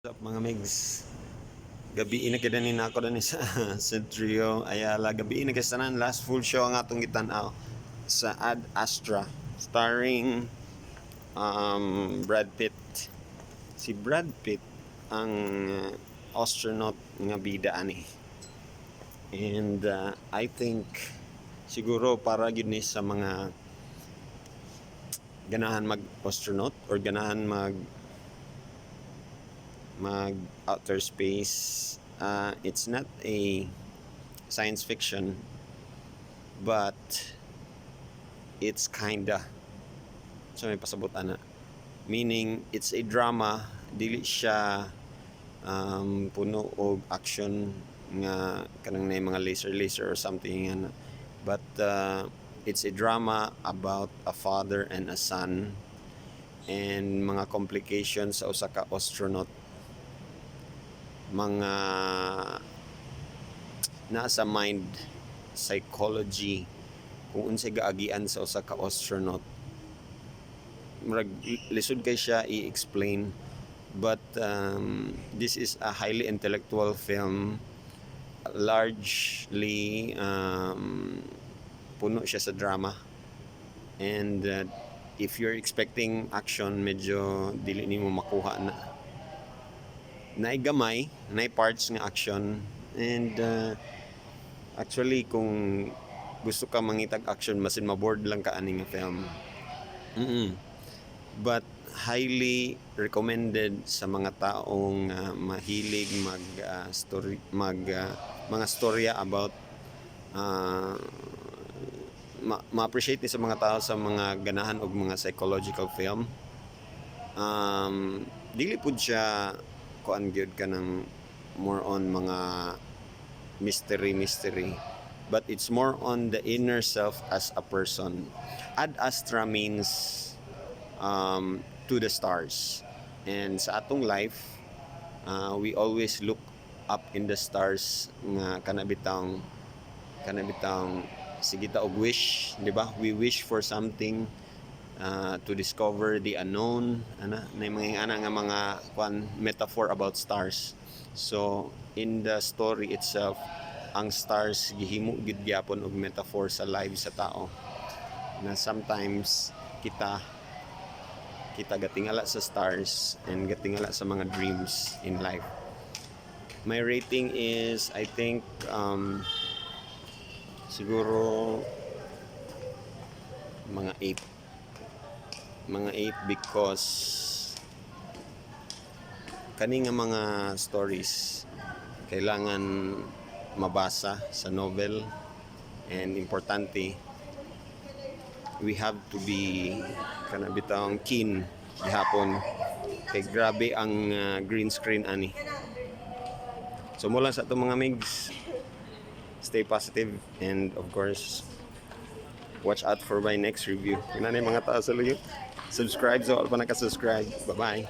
What's up mga migs? Gabi na kita na ako na sa Centrio Ayala. Gabi na kasanan last full show ang atong gitanaw sa ASTRA starring Brad Pitt. Si Brad Pitt ang astronaut nga bida ani. And I think siguro para gid ni sa mga ganahan mag-astronaut or ganahan mag outer space. It's not a science fiction, but it's kinda so may pasabot ana, meaning it's a drama, dili siya puno og action nga kanang nay mga laser or something ana. But it's a drama about a father and a son and mga complications sa usa ka astronaut, mga nasa mind psychology kung unsay gaagian sa usa ka astronaut. Murag lisod kay siya i-explain, but this is a highly intellectual film, largely puno siya sa drama, and if you're expecting action, medyo dili nimo makuha na. Naigamay, nay parts nga action, and actually kung gusto ka mangitag action, masin maboard lang ka ani nga film. But highly recommended sa mga taong mahilig mga storya about ma-appreciate ni sa mga tao sa mga ganahan og mga psychological film. Dili pud siya kuan gyud ka ng more on mga mystery, but it's more on the inner self as a person. Ad astra means to the stars, and sa atong life we always look up in the stars nga kanabitang sige ta og wish, di ba? We wish for something, to discover the unknown, ana nay mga ana nga mga metaphor about stars. So in the story itself, ang stars gihimo gid gyapon og metaphor sa life sa tao, na sometimes kita gatingala sa stars and gatingala sa mga dreams in life. My rating is, I think, siguro mga 8 because kani nga mga stories kailangan mabasa sa novel, and importante we have to be kanabitang keen gihapon kay grabe ang green screen ani. So mula sa itong mga migs, stay positive, and of course watch out for my next review. Kung na mga tao sa luyo, subscribe sa wala pa nakasubscribe. Bye bye.